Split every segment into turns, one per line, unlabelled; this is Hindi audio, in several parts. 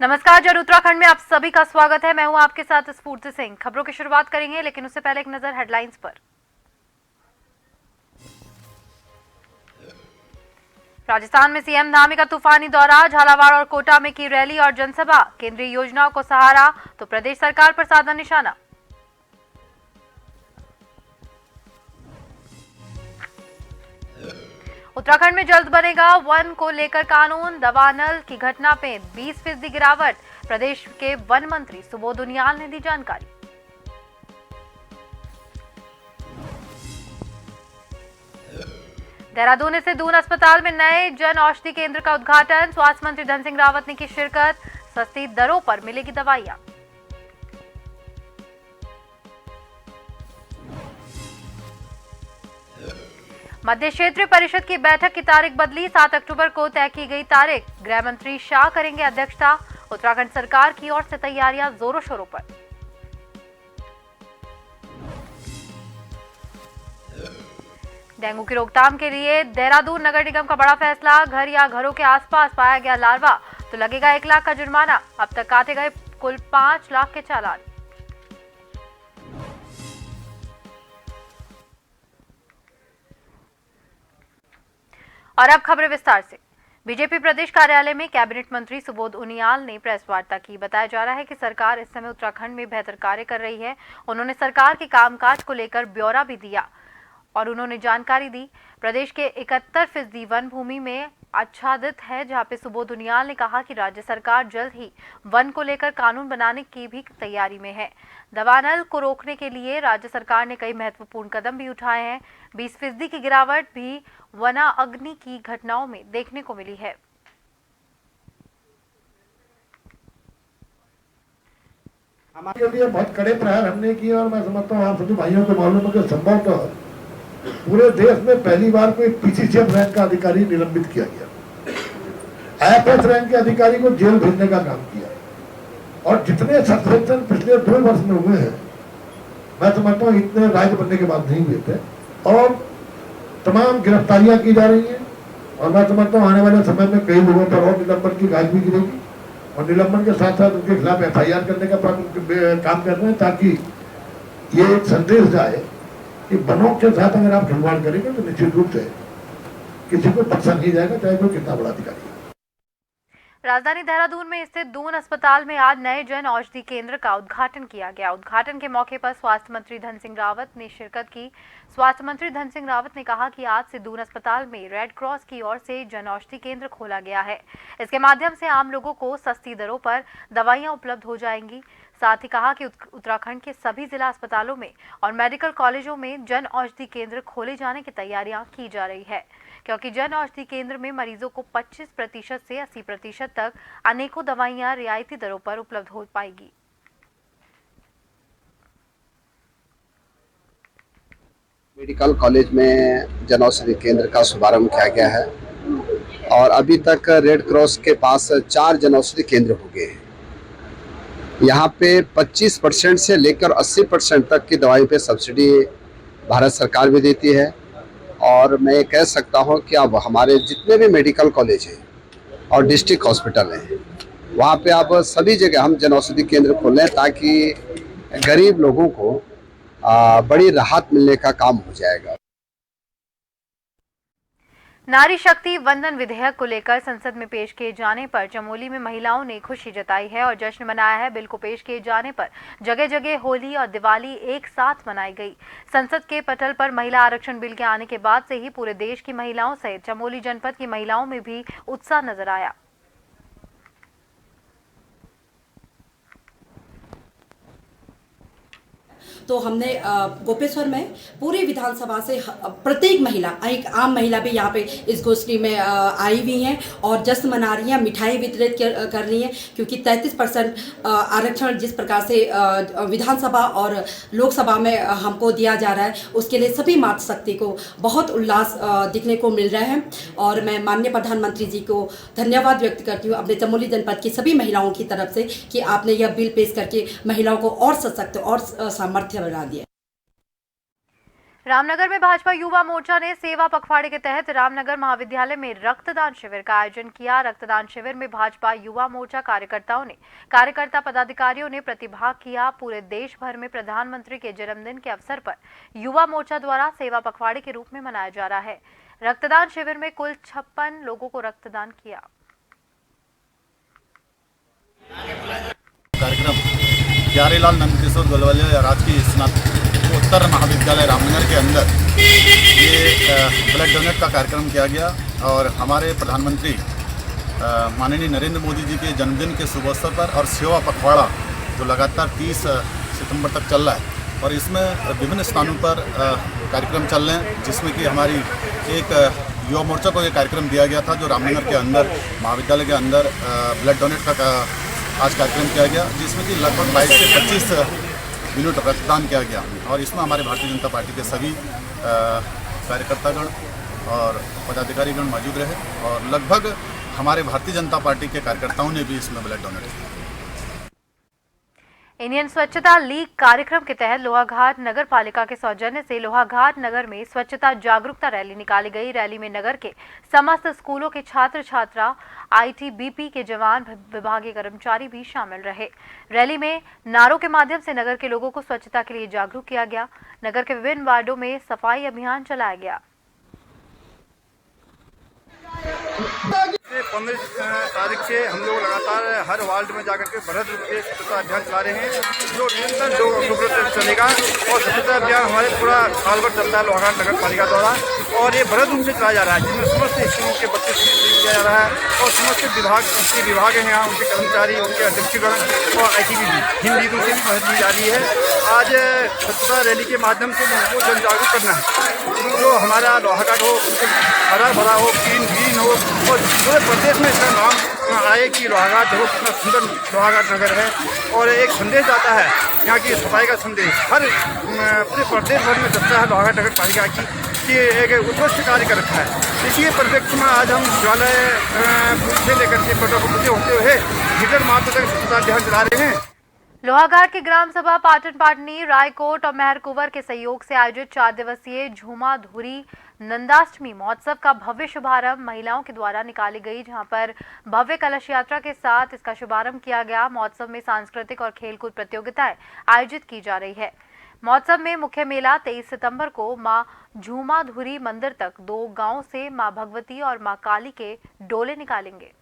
नमस्कार जर उत्तराखंड में आप सभी का स्वागत है। मैं हूं आपके साथ स्फूर्ति सिंह। खबरों की शुरुआत करेंगे, लेकिन उससे पहले एक नजर हेडलाइंस पर। राजस्थान में सीएम धामी का तूफानी दौरा, झालावाड़ और कोटा में की रैली और जनसभा। केंद्रीय योजनाओं को सहारा तो प्रदेश सरकार पर साधा निशाना। उत्तराखंड में जल्द बनेगा वन को लेकर कानून, दवानल की घटना पे 20% गिरावट। प्रदेश के वन मंत्री सुबोध उनियाल ने दी जानकारी। देहरादून से दून अस्पताल में नए जन औषधि केंद्र का उद्घाटन। स्वास्थ्य मंत्री धन सिंह रावत ने की शिरकत। सस्ती दरों पर मिलेगी दवाइयां। मध्य क्षेत्रीय परिषद की बैठक की तारीख बदली, 7 अक्टूबर को तय की गई तारीख। गृह मंत्री शाह करेंगे अध्यक्षता। उत्तराखंड सरकार की ओर से तैयारियां जोरों शोरों पर। डेंगू की रोकथाम के लिए देहरादून नगर निगम का बड़ा फैसला। घर या घरों के आसपास पाया गया लार्वा तो लगेगा 1 लाख का जुर्माना। अब तक काटे गए कुल 5 लाख के चालान। और अब खबरें विस्तार से। बीजेपी प्रदेश कार्यालय में कैबिनेट मंत्री सुबोध उनियाल ने प्रेस वार्ता की। बताया जा रहा है कि सरकार इस समय उत्तराखंड में बेहतर कार्य कर रही है। उन्होंने सरकार के कामकाज को लेकर ब्यौरा भी दिया और उन्होंने जानकारी दी। प्रदेश के 71% वन भूमि में आच्छादित है, जहां पे सुबोध उनियाल ने कहा कि राज्य सरकार जल्द ही वन को लेकर कानून बनाने की भी तैयारी में है। दवानल को रोकने के लिए राज्य सरकार ने कई महत्वपूर्ण कदम भी उठाए हैं। 20% की गिरावट भी वना अग्नि की घटनाओं में देखने को मिली है।
हमारे लिए बहुत कड़े प्रहार हमने किए और मैं समझता हूँ आप सभी भाइयों को मालूम है कि संभवतः पूरे देश में पहली बार कोई पीसीसीएफ रैंक का अधिकारी निलंबित किया गया। एफएस रैंक के अधिकारी को जेल भेजने का काम किया और जितने सस्पेंशन पिछले 2 वर्ष में हुए हैं, मैं समझता हूँ इतने राज्य बनने के बाद नहीं हुए थे और तमाम गिरफ्तारियां की जा रही हैं। और मैं समझता हूँ आने वाले समय में कई लोगों पर और निलंबन की गाज भी गिरेगी और निलंबन के साथ साथ उनके खिलाफ FIR करने का काम कर रहे हैं, ताकि ये एक संदेश जाए कि वनों के साथ अगर आप खिलवाड़ करेंगे तो निश्चित रूप से किसी को बख्शा नहीं जाएगा, चाहे कोई कितना बड़ा अधिकारी हो।
राजधानी देहरादून में स्थित दून अस्पताल में आज नए जन औषधि केंद्र का उद्घाटन किया गया। उद्घाटन के मौके पर स्वास्थ्य मंत्री धन सिंह रावत ने शिरकत की। स्वास्थ्य मंत्री धन सिंह रावत ने कहा कि आज से दून अस्पताल में रेड क्रॉस की ओर से जन औषधि केंद्र खोला गया है। इसके माध्यम से आम लोगों को सस्ती दरों पर दवाइयां उपलब्ध हो जाएंगी। साथ ही कहा कि उत्तराखंड के सभी जिला अस्पतालों में और मेडिकल कॉलेजों में जन औषधि केंद्र खोले जाने की तैयारियां की जा रही है, क्योंकि जन औषधि केंद्र में मरीजों को 25% से 80% तक अनेकों दवाइयां रियायती दरों पर उपलब्ध हो पाएगी।
मेडिकल कॉलेज में जन औषधि केंद्र का शुभारंभ किया गया है और अभी तक रेड क्रॉस के पास 4 जन औषधि केंद्र हो गए हैं। यहाँ पे 25% से लेकर 80% तक की दवाई पे सब्सिडी भारत सरकार भी देती है और मैं कह सकता हूँ कि अब हमारे जितने भी मेडिकल कॉलेज हैं और डिस्ट्रिक्ट हॉस्पिटल हैं, वहाँ पे अब सभी जगह हम जन औषधि केंद्र खोलें ताकि गरीब लोगों को बड़ी राहत मिलने का काम हो जाएगा।
नारी शक्ति वंदन विधेयक को लेकर संसद में पेश किए जाने पर चमोली में महिलाओं ने खुशी जताई है और जश्न मनाया है। बिल को पेश किए जाने पर जगह जगह होली और दिवाली एक साथ मनाई गई। संसद के पटल पर महिला आरक्षण बिल के आने के बाद से ही पूरे देश की महिलाओं सहित चमोली जनपद की महिलाओं में भी उत्साह नजर आया।
तो हमने गोपेश्वर में पूरी विधानसभा से प्रत्येक महिला, एक आम महिला भी यहाँ पे इस गोष्ठी में आई हुई हैं और जश्न मना रही हैं, मिठाई वितरित कर रही हैं, क्योंकि 33% आरक्षण जिस प्रकार से विधानसभा और लोकसभा में हमको दिया जा रहा है, उसके लिए सभी मातृशक्ति को बहुत उल्लास दिखने को मिल रहा है। और मैं माननीय प्रधानमंत्री जी को धन्यवाद व्यक्त करती हूँ अपने चमोली जनपद की सभी महिलाओं की तरफ से कि आपने यह बिल पेश करके महिलाओं को और सशक्त और सामर्थ्य बना दिया।
रामनगर में भाजपा युवा मोर्चा ने सेवा पखवाड़े के तहत रामनगर महाविद्यालय में रक्तदान शिविर का आयोजन किया। रक्तदान शिविर में भाजपा युवा मोर्चा कार्यकर्ता पदाधिकारियों ने प्रतिभाग किया। पूरे देश भर में प्रधानमंत्री के जन्मदिन के अवसर पर युवा मोर्चा द्वारा सेवा पखवाड़े के रूप में मनाया जा रहा है। रक्तदान शिविर में कुल 56 लोगों को रक्तदान किया।
कार्यक्रम प्यारेलाल नंदकिशोर गोलवालिया राजकीय स्नातकोत्तर महाविद्यालय रामनगर के अंदर ये ब्लड डोनेट का कार्यक्रम किया गया और हमारे प्रधानमंत्री माननीय नरेंद्र मोदी जी के जन्मदिन के शुभ अवसर पर और सेवा पखवाड़ा जो लगातार 30 सितंबर तक चल रहा है और इसमें विभिन्न स्थानों पर कार्यक्रम चल रहे हैं, जिसमें कि हमारी एक युवा मोर्चा को ये कार्यक्रम दिया गया था जो रामनगर के अंदर महाविद्यालय के अंदर ब्लड डोनेट का आज कार्यक्रम किया गया, जिसमें कि लगभग 22 से 25 यूनिट रक्तदान किया गया और इसमें हमारे भारतीय जनता पार्टी के सभी कार्यकर्तागण और पदाधिकारीगण मौजूद रहे और लगभग हमारे भारतीय जनता पार्टी के कार्यकर्ताओं ने भी इसमें ब्लड डोनेट किया।
इंडियन स्वच्छता लीग कार्यक्रम के तहत लोहाघाट नगर पालिका के सौजन्य से लोहाघाट नगर में स्वच्छता जागरूकता रैली निकाली गई। रैली में नगर के समस्त स्कूलों के छात्र छात्रा, आईटीबीपी के जवान, विभागीय कर्मचारी भी शामिल रहे। रैली में नारों के माध्यम से नगर के लोगों को स्वच्छता के लिए जागरूक किया गया। नगर के विभिन्न वार्डों में सफाई अभियान चलाया गया।
15 तारीख से हम लोग लगातार हर वार्ड में जाकर के बृहद रूप से स्वच्छता अभियान चला रहे हैं, जो निरंतर चलेगा और स्वच्छता अभियान हमारे पूरा साल भर चलता है लोहाघाट नगर पालिका द्वारा और ये बृहद रूप से चलाया जा रहा है, जिसमें समस्त स्कूलों के बच्चे किया जा रहा है और समस्त विभाग हैं यहाँ, उनके कर्मचारी, उनके अध्यक्षगण और ITBP हिंदी से भी मदद दी जा रही है। आज स्वच्छता रैली के माध्यम से लोगों को जन जागरूक करना है, जो हमारा लोहाघाट हो हरा भरा हो, ग्रीन हो और पूरे प्रदेश में इसका नाम आए कि लोहाघाट देखो कितना सुंदर लोहाघाट नगर है और एक संदेश आता है यहाँ की सफाई का संदेश हर पूरे प्रदेश भर में चलता है लोहाघाट नगर पालिका की एक उत्कृष्ट कार्य कर रखा है। इसी परिप्रेक्ष्य में आज हम विद्यालय से लेकर के प्रोटोकॉल होते हुए हीटर मार्च तक स्वच्छता अभियान चला रहे हैं।
लोहाघाट की ग्राम सभा पाटन पाटनी, रायकोट और मेहरकुंवर के सहयोग से आयोजित 4 दिवसीय झूमा धुरी नंदाष्टमी महोत्सव का भव्य शुभारंभ महिलाओं के द्वारा निकाली गई, जहां पर भव्य कलश यात्रा के साथ इसका शुभारंभ किया गया। महोत्सव में सांस्कृतिक और खेलकूद प्रतियोगिताएं आयोजित की जा रही है। महोत्सव में मुख्य मेला 23 सितंबर को मां झूमाधुरी मंदिर तक 2 गांवों से मां भगवती और मां काली के डोले निकालेंगे।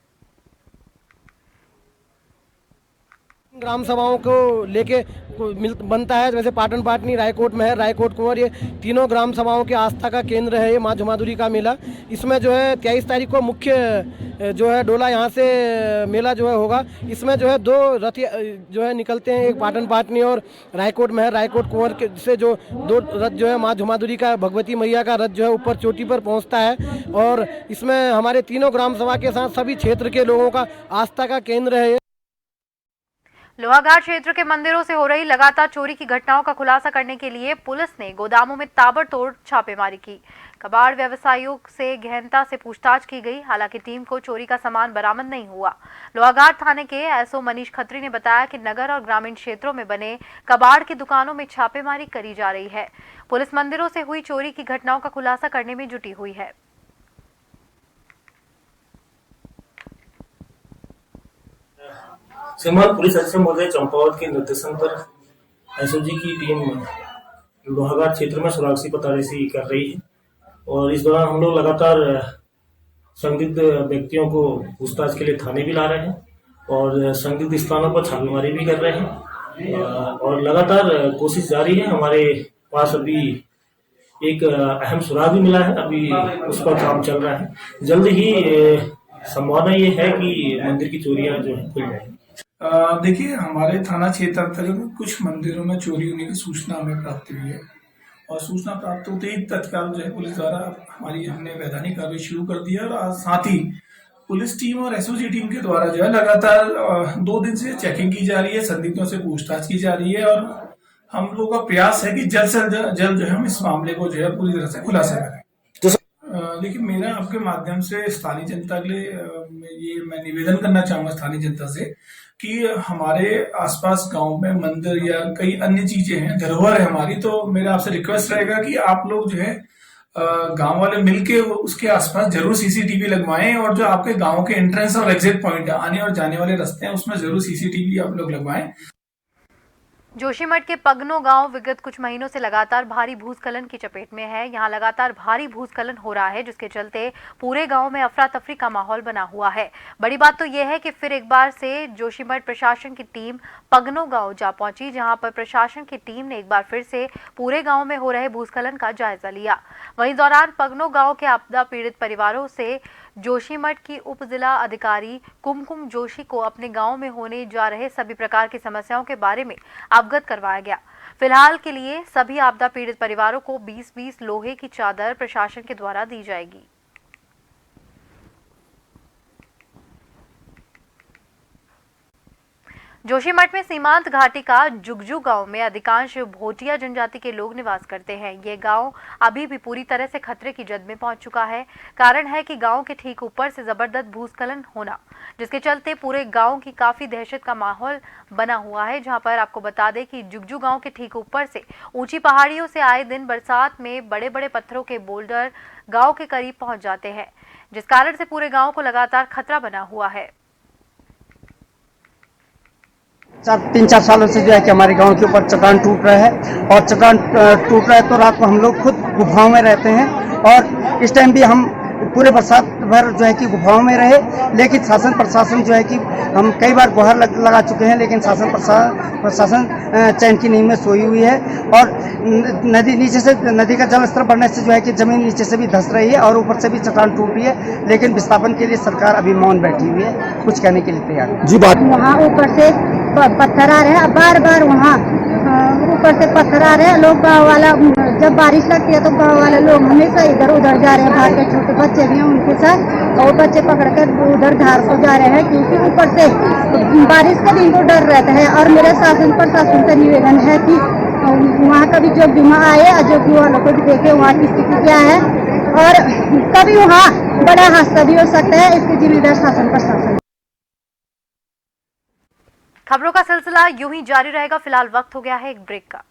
ग्राम सभाओं को लेके बनता है, जैसे पाटन पाटनी, रायकोट महर, रायकोट कुंवर, ये तीनों ग्राम सभाओं के आस्था का केंद्र है ये माँ झुमाधुरी का मेला। इसमें जो है 23 तारीख को मुख्य जो है डोला यहाँ से मेला जो है होगा। इसमें जो है 2 रथ जो है निकलते हैं, एक पाटन पाटनी और रायकोट महर, रायकोट कुंवर के से जो 2 रथ जो है माँ झुमाधुरी का, भगवती मैया का रथ जो है ऊपर चोटी पर पहुँचता है और इसमें हमारे तीनों ग्राम सभा के साथ सभी क्षेत्र के लोगों का आस्था का केंद्र है।
लोहाघाट क्षेत्र के मंदिरों से हो रही लगातार चोरी की घटनाओं का खुलासा करने के लिए पुलिस ने गोदामों में ताबड़तोड़ छापेमारी की। कबाड़ व्यवसायियों से गहनता से पूछताछ की गई। हालांकि टीम को चोरी का सामान बरामद नहीं हुआ। लोहाघाट थाने के एसओ मनीष खत्री ने बताया कि नगर और ग्रामीण क्षेत्रों में बने कबाड़ की दुकानों में छापेमारी करी जा रही है। पुलिस मंदिरों से हुई चोरी की घटनाओं का खुलासा करने में जुटी हुई है।
श्रीमान पुलिस अधीक्षक महोदय चंपावत के निर्देशन पर एसओजी की टीम लोहाघाट क्षेत्र में सुरक्षित पतारेसी कर रही है और इस दौरान हम लोग लगातार संदिग्ध व्यक्तियों को पूछताछ के लिए थाने भी ला रहे हैं और संदिग्ध स्थानों पर छापेमारी भी कर रहे हैं और लगातार कोशिश जारी है। हमारे पास अभी एक अहम सुराग भी मिला है, अभी उस पर काम चल रहा है। जल्द ही संभावना ये है कि मंदिर की चोरियां जो है खुल जाएंगी।
देखिए, हमारे थाना क्षेत्र अंतर्गत कुछ मंदिरों में चोरी होने की सूचना हमें प्राप्त हुई है और सूचना प्राप्त होते ही तत्काल जो है पुलिस द्वारा हमने वैधानिक कार्रवाई शुरू कर दी है। और साथ ही पुलिस टीम और एसओजी टीम के द्वारा जो है लगातार 2 दिन से चेकिंग की जा रही है, संदिग्धों से पूछताछ की जा रही है और हम लोगों का प्रयास है कि जल्द से जल्द जो है हम इस मामले को जो है पूरी तरह से खुलासा करें। देखिए, मेरा आपके माध्यम से स्थानीय जनता के लिए मैं निवेदन करना चाहूंगा स्थानीय जनता से कि हमारे आसपास गांव में मंदिर या कई अन्य चीजें हैं, धरोहर है हमारी, तो मेरा आपसे रिक्वेस्ट रहेगा कि आप लोग जो है गांव वाले मिलके उसके आसपास जरूर सीसीटीवी लगवाएं और जो आपके गांव के एंट्रेंस और एग्जिट पॉइंट है, आने और जाने वाले रास्ते हैं, उसमें जरूर सीसीटीवी आप लोग लगवाएं।
जोशीमठ के पगनो गांव विगत कुछ महीनों से लगातार भारी भूस्खलन की चपेट में है। यहां लगातार भारी भूस्खलन हो रहा है, जिसके चलते पूरे गांव में अफरा तफरी का माहौल बना हुआ है। बड़ी बात तो यह है कि फिर एक बार से जोशीमठ प्रशासन की टीम पगनो गांव जा पहुंची, जहां पर प्रशासन की टीम ने एक बार फिर से पूरे गांव में हो रहे भूस्खलन का जायजा लिया। वहीं दौरान पगनो गांव के आपदा पीड़ित परिवारों से जोशीमठ की उप जिला अधिकारी कुमकुम जोशी को अपने गांव में होने जा रहे सभी प्रकार की समस्याओं के बारे में अवगत करवाया गया। फिलहाल के लिए सभी आपदा पीड़ित परिवारों को 20-20 लोहे की चादर प्रशासन के द्वारा दी जाएगी। जोशीमठ में सीमांत घाटी का जुगजू गांव में अधिकांश भोटिया जनजाति के लोग निवास करते हैं। ये गांव अभी भी पूरी तरह से खतरे की जद में पहुंच चुका है। कारण है कि गांव के ठीक ऊपर से जबरदस्त भूस्खलन होना, जिसके चलते पूरे गांव की काफी दहशत का माहौल बना हुआ है। जहां पर आपको बता दें कि जुगजू गांव के ठीक ऊपर से ऊंची पहाड़ियों से आए दिन बरसात में बड़े बड़े पत्थरों के बोल्डर गाँव के करीब पहुंच जाते हैं, जिस कारण से पूरे गाँव को लगातार खतरा बना हुआ है।
3-4 सालों से जो है कि हमारे गांव के ऊपर चट्टान टूट रहा है और चट्टान टूट रहा है तो रात को हम लोग खुद गुफाओं में रहते हैं और इस टाइम भी हम पूरे बरसात भर जो है कि गुफाओं में रहे। लेकिन शासन प्रशासन जो है कि हम कई बार गुहार लगा चुके हैं, लेकिन शासन प्रशासन चैन की नींद में सोई हुई है और नदी का जल स्तर बढ़ने से जो है कि जमीन नीचे से भी धंस रही है और ऊपर से भी चट्टान टूट रही है। लेकिन विस्थापन के लिए सरकार अभी मौन बैठी हुई है, कुछ कहने के लिए तैयार है।
जी बात वहाँ ऊपर से पत्थर आ रहे हैं, बार बार वहाँ ऊपर से पत्थर आ रहे हैं। लोग गाँव वाला जब बारिश लगती है तो गाँव वाले लोग हमेशा इधर उधर जा रहे हैं, बाहर के छोटे बच्चे भी हैं उनके साथ, और बच्चे पकड़ कर उधर धार को जा रहे हैं क्योंकि ऊपर से बारिश का दिन को डर रहता है। और मेरे शासन प्रशासन से निवेदन है कि वहाँ कभी जो बीमा आए अजोगी वालों को भी देखे वहाँ की स्थिति क्या है और कभी वहाँ बड़ा हादसा भी हो सकता है, इसकी जिम्मेदार शासन प्रशासन।
खबरों का सिलसिला यूं ही जारी रहेगा। फिलहाल वक्त हो गया है एक ब्रेक का।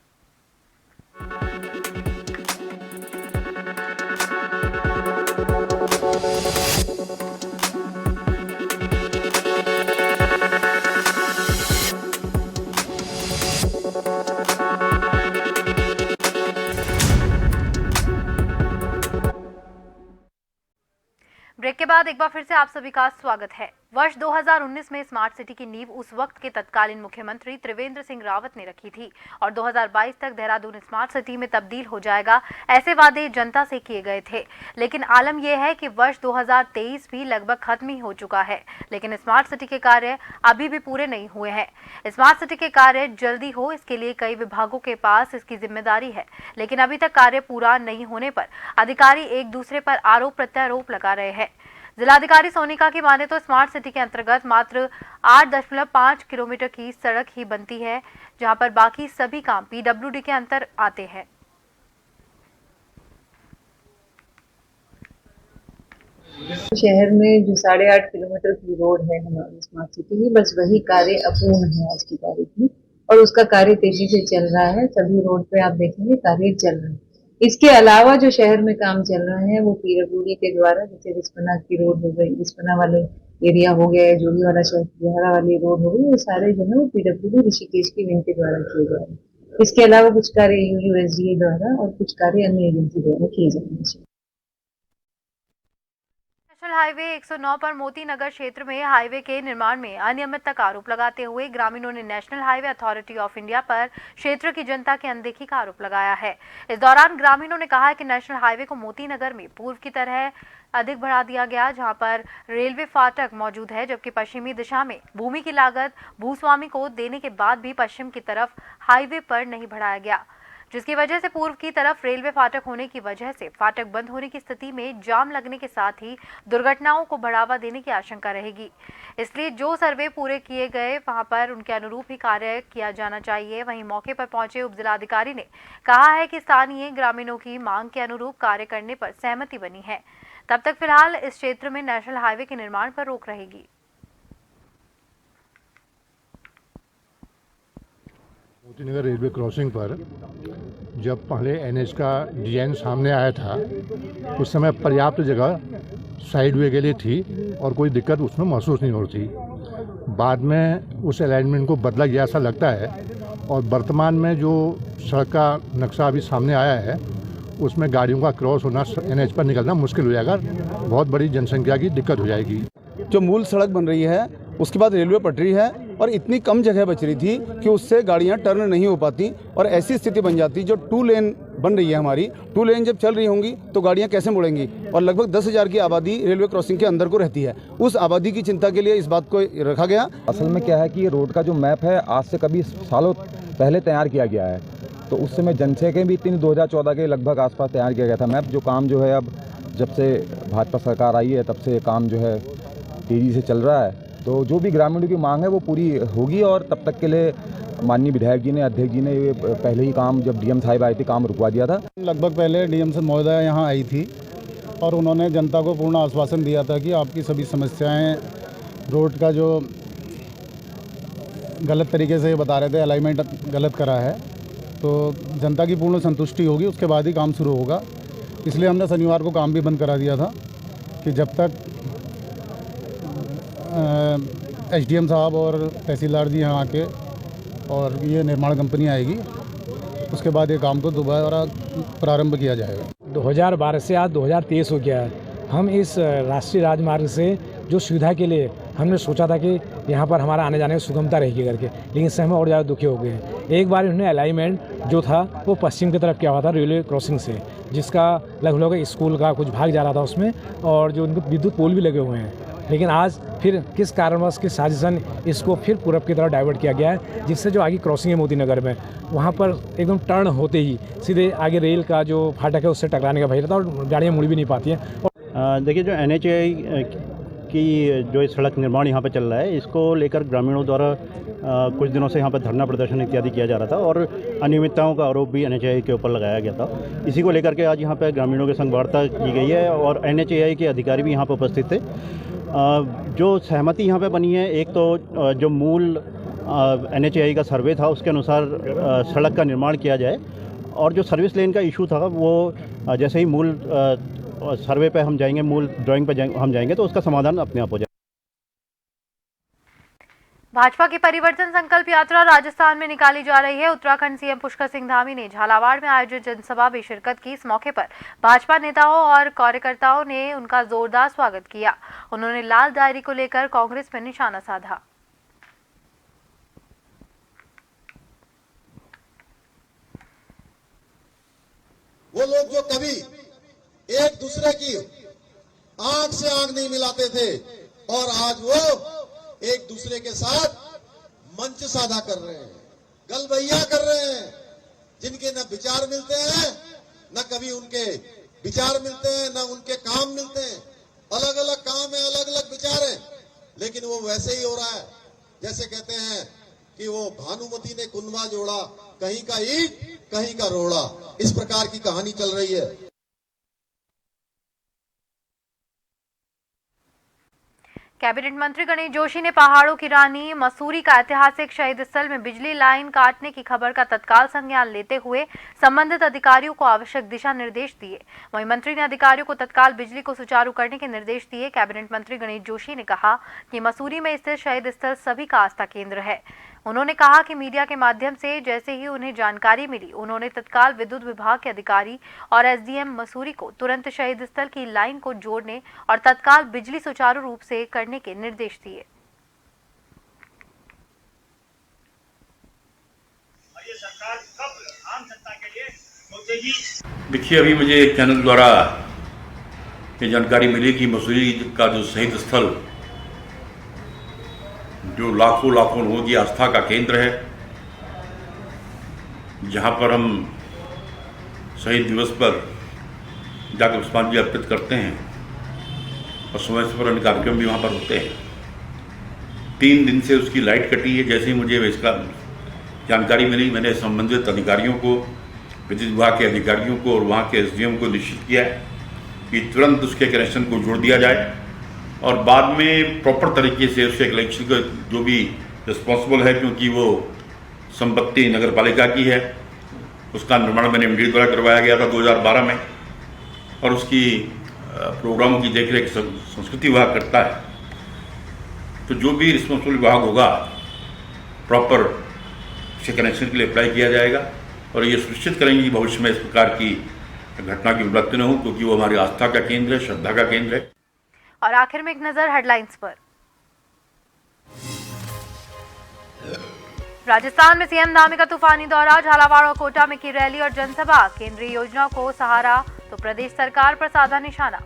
ब्रेक के बाद एक बार फिर से आप सभी का स्वागत है। वर्ष 2019 में स्मार्ट सिटी की नींव उस वक्त के तत्कालीन मुख्यमंत्री त्रिवेंद्र सिंह रावत ने रखी थी और 2022 तक देहरादून स्मार्ट सिटी में तब्दील हो जाएगा, ऐसे वादे जनता से किए गए थे। लेकिन आलम यह है कि वर्ष 2023 भी लगभग खत्म ही हो चुका है, लेकिन स्मार्ट सिटी के कार्य अभी भी पूरे नहीं हुए हैं। स्मार्ट सिटी के कार्य जल्दी हो, इसके लिए कई विभागों के पास इसकी जिम्मेदारी है, लेकिन अभी तक कार्य पूरा नहीं होने पर अधिकारी एक दूसरे पर आरोप प्रत्यारोप लगा रहे हैं। जिलाधिकारी सोनिका की माने तो स्मार्ट सिटी के अंतर्गत मात्र 8.5 किलोमीटर की सड़क ही बनती है, जहां पर बाकी सभी काम पीडब्ल्यूडी के अंतर आते हैं।
शहर में जो 8.5 किलोमीटर की रोड है हमारी स्मार्ट सिटी की, बस वही कार्य अपूर्ण है आज की तारीख में और उसका कार्य तेजी से चल रहा है। सभी रोड पे आप देखेंगे कार्य चल रहा है। इसके अलावा जो शहर में काम चल रहा है वो पीडब्ल्यूडी के द्वारा, जैसे रिस्पना की रोड हो गई, रिस्पना वाले एरिया हो गया, जोगी वाला शहर वाली रोड हो गई, वो सारे जो है वो पीडब्ल्यूडी ऋषिकेश की विंग के द्वारा किए जा रहे हैं। इसके अलावा कुछ कार्य यूएसडीए द्वारा और कुछ कार्य अन्य एजेंसी द्वारा किए जाएंगे।
नेशनल हाईवे 109 पर मोती नगर क्षेत्र में हाईवे के निर्माण में अनियमितता का आरोप लगाते हुए ग्रामीणों ने national highway authority of India पर क्षेत्र की जनता की अनदेखी का आरोप लगाया है। इस दौरान ग्रामीणों ने कहा है कि नेशनल हाईवे को मोती नगर में पूर्व की तरह अधिक बढ़ा दिया गया, जहां पर रेलवे फाटक मौजूद है, जबकि पश्चिमी दिशा में भूमि की लागत भूस्वामी को देने के बाद भी पश्चिम की तरफ हाईवे पर नहीं बढ़ाया गया, जिसकी वजह से पूर्व की तरफ रेलवे फाटक होने की वजह से फाटक बंद होने की स्थिति में जाम लगने के साथ ही दुर्घटनाओं को बढ़ावा देने की आशंका रहेगी। इसलिए जो सर्वे पूरे किए गए वहां पर उनके अनुरूप ही कार्य किया जाना चाहिए। वहीं मौके पर पहुंचे उप जिलाधिकारी ने कहा है कि स्थानीय ग्रामीणों की मांग के अनुरूप कार्य करने पर सहमति बनी है। तब तक फिलहाल इस क्षेत्र में नेशनल हाईवे के निर्माण पर रोक रहेगी।
मोती नगर रेलवे क्रॉसिंग पर जब पहले एनएच का डिजाइन सामने आया था उस समय पर्याप्त जगह साइड वे के लिए थी और कोई दिक्कत उसमें महसूस नहीं होती। बाद में उस अलाइनमेंट को बदला गया ऐसा लगता है और वर्तमान में जो सड़क का नक्शा अभी सामने आया है उसमें गाड़ियों का क्रॉस होना एनएच पर निकलना मुश्किल हो जाएगा, बहुत बड़ी जनसंख्या की दिक्कत हो जाएगी।
जो मूल सड़क बन रही है उसके बाद रेलवे पटरी है और इतनी कम जगह बच रही थी कि उससे गाड़ियां टर्न नहीं हो पाती और ऐसी स्थिति बन जाती। जो 2 लेन बन रही है हमारी, 2 लेन जब चल रही होंगी तो गाड़ियां कैसे मुड़ेंगी और लगभग 10,000 की आबादी रेलवे क्रॉसिंग के अंदर को रहती है। उस आबादी की चिंता के लिए इस बात को रखा गया।
असल में क्या है कि ये रोड का जो मैप है आज से कभी सालों पहले तैयार किया गया है, तो उस समय जनसंख्या भी इतनी 2014 के लगभग आसपास तैयार किया गया था मैप। जो काम जो है अब जब से भाजपा सरकार आई है तब से काम जो है तेज़ी से चल रहा है, तो जो भी ग्रामीणों की मांग है वो पूरी होगी और तब तक के लिए माननीय विधायक जी ने, अध्यक्ष जी ने ये पहले ही काम, जब डीएम साहिब आए थे, काम रुकवा दिया था।
लगभग पहले डीएम से महोदया यहाँ आई थी और उन्होंने जनता को पूर्ण आश्वासन दिया था कि आपकी सभी समस्याएं, रोड का जो गलत तरीके से बता रहे थे, अलाइनमेंट गलत करा है, तो जनता की पूर्ण संतुष्टि होगी, उसके बाद ही काम शुरू होगा। इसलिए हमने शनिवार को काम भी बंद करा दिया था कि जब तक एसडीएम साहब और तहसीलदार जी यहाँ आके और ये निर्माण कंपनी आएगी उसके बाद ये काम को दोबारा प्रारंभ किया जाएगा।
2012 से आज 2023 हो गया है। हम इस राष्ट्रीय राजमार्ग से जो सुविधा के लिए हमने सोचा था कि यहाँ पर हमारा आने जाने में सुगमता रहेगी करके, लेकिन इससे हम और ज़्यादा दुखी हो गए हैं। एक बार उन्होंने अलाइनमेंट जो था वो पश्चिम की तरफ किया हुआ था रेलवे क्रॉसिंग से, जिसका लगभग स्कूल का कुछ भाग जा रहा था उसमें और जो उनको विद्युत पोल भी लगे हुए हैं, लेकिन आज फिर किस कारणवश की साजिशन इसको फिर पूरब की तरफ डाइवर्ट किया गया है, जिससे जो आगे क्रॉसिंग है मोती नगर में वहाँ पर एकदम टर्न होते ही सीधे आगे रेल का जो फाटक है उससे टकराने का भय रहता है और गाड़ियाँ मुड़ भी नहीं पाती हैं।
देखिए, जो NHAI की जो सड़क निर्माण यहाँ पर चल रहा है, इसको लेकर ग्रामीणों द्वारा कुछ दिनों से यहाँ पर धरना प्रदर्शन इत्यादि किया जा रहा था और अनियमितताओं का आरोप भी NHAI के ऊपर लगाया गया था। इसी को लेकर के आज यहाँ पर ग्रामीणों के संग वार्ता की गई है और NHAI के अधिकारी भी यहाँ पर उपस्थित थे। जो सहमति यहाँ पे बनी है, एक तो जो मूल NHAI का सर्वे था उसके अनुसार सड़क का निर्माण किया जाए और जो सर्विस लेन का इशू था वो जैसे ही मूल सर्वे पे हम जाएंगे, मूल ड्राइंग पे हम जाएंगे तो उसका समाधान अपने आप हो जाएगा।
भाजपा की परिवर्तन संकल्प यात्रा राजस्थान में निकाली जा रही है। उत्तराखंड सीएम पुष्कर सिंह धामी ने झालावाड़ में आयोजित जनसभा में शिरकत की। इस मौके पर भाजपा नेताओं और कार्यकर्ताओं ने उनका जोरदार स्वागत किया। उन्होंने लाल डायरी को लेकर कांग्रेस पर निशाना साधा।
वो लोग जो कभी एक दूसरे की आंख से आंख नहीं मिलाते थे और आज वो एक दूसरे के साथ मंच साझा कर रहे हैं, गलबैया कर रहे हैं, जिनके न विचार मिलते हैं, न कभी उनके विचार मिलते हैं, न उनके काम मिलते हैं। अलग अलग काम है, अलग अलग विचार है, लेकिन वो वैसे ही हो रहा है जैसे कहते हैं कि वो भानुमति ने कुनबा जोड़ा, कहीं का ईंट कहीं का रोड़ा, इस प्रकार की कहानी चल रही है।
कैबिनेट मंत्री गणेश जोशी ने पहाड़ों की रानी मसूरी का ऐतिहासिक शहीद स्थल में बिजली लाइन काटने की खबर का तत्काल संज्ञान लेते हुए संबंधित अधिकारियों को आवश्यक दिशा निर्देश दिए। वहीं मंत्री ने अधिकारियों को तत्काल बिजली को सुचारू करने के निर्देश दिए। कैबिनेट मंत्री गणेश जोशी ने कहा कि मसूरी में स्थित शहीद स्थल सभी का आस्था केंद्र है। उन्होंने कहा कि मीडिया के माध्यम से जैसे ही उन्हें जानकारी मिली, उन्होंने तत्काल विद्युत विभाग के अधिकारी और एसडीएम मसूरी को तुरंत शहीद स्थल की लाइन को जोड़ने और तत्काल बिजली सुचारू रूप से करने के निर्देश दिए।
देखिए, अभी मुझे एक चैनल द्वारा ये जानकारी मिली कि मसूरी का जो शहीद स्थल, जो लाखों लोगों की आस्था का केंद्र है, जहां पर हम शहीद दिवस पर जाकर पुष्पांजलि अर्पित करते हैं और समय पर अन्य कार्यक्रम भी वहां पर होते हैं। 3 दिन से उसकी लाइट कटी है। जैसे ही मुझे इसका जानकारी मिली, मैंने संबंधित अधिकारियों को, विद्युत विभाग के अधिकारियों को और वहाँ के एसडीएम को निश्चित किया है कि तुरंत उसके कनेक्शन को जोड़ दिया जाए और बाद में प्रॉपर तरीके से उसके कनेक्शन का जो भी रिस्पॉन्सिबल है, क्योंकि वो संपत्ति नगर पालिका की है, उसका निर्माण मैंने एमडी द्वारा करवाया गया था 2012 में और उसकी प्रोग्रामों की देखरेख संस्कृति विभाग करता है। तो जो भी रिस्पॉन्सिबल विभाग होगा, प्रॉपर उसके कनेक्शन के लिए अप्लाई किया जाएगा और ये सुनिश्चित करेंगे कि भविष्य में इस प्रकार की घटना की विपत्ति न हो, क्योंकि वो हमारी आस्था का केंद्र है, श्रद्धा का केंद्र है।
और आखिर में एक नजर हेडलाइंस पर। राजस्थान में सीएम धामी का तूफानी दौरा, झालावाड़ और कोटा में की रैली और जनसभा। केंद्रीय योजनाओं को सहारा तो प्रदेश सरकार पर साधा निशाना।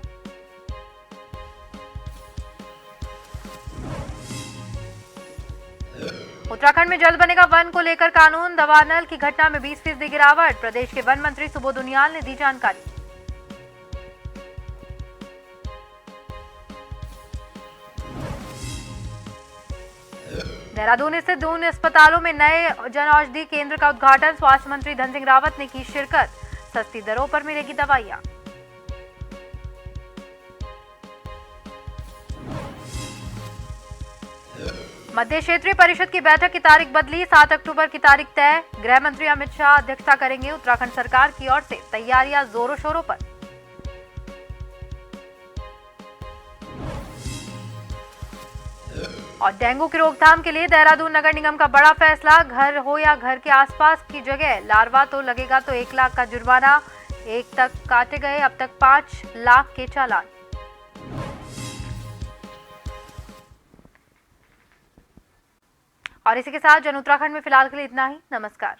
उत्तराखंड में जल्द बनेगा वन को लेकर कानून, दवानल की घटना में 20% गिरावट। प्रदेश के वन मंत्री सुबोध उनियाल ने दी जानकारी। देहरादून स्थित दून अस्पतालों में नए जन औषधि केंद्र का उद्घाटन, स्वास्थ्य मंत्री धन सिंह रावत ने की शिरकत। सस्ती दरों पर मिलेगी दवाइयां। मध्य क्षेत्रीय परिषद की बैठक की तारीख बदली, 7 अक्टूबर की तारीख तय। गृह मंत्री अमित शाह अध्यक्षता करेंगे। उत्तराखंड सरकार की ओर से तैयारियां जोरों शोरों पर। और डेंगू की रोकथाम के लिए देहरादून नगर निगम का बड़ा फैसला, घर हो या घर के आसपास की जगह लार्वा तो लगेगा तो 1 लाख का जुर्माना। 1 तक काटे गए, अब तक 5 लाख के चालान। और इसी के साथ जन उत्तराखंड में फिलहाल के लिए इतना ही। नमस्कार।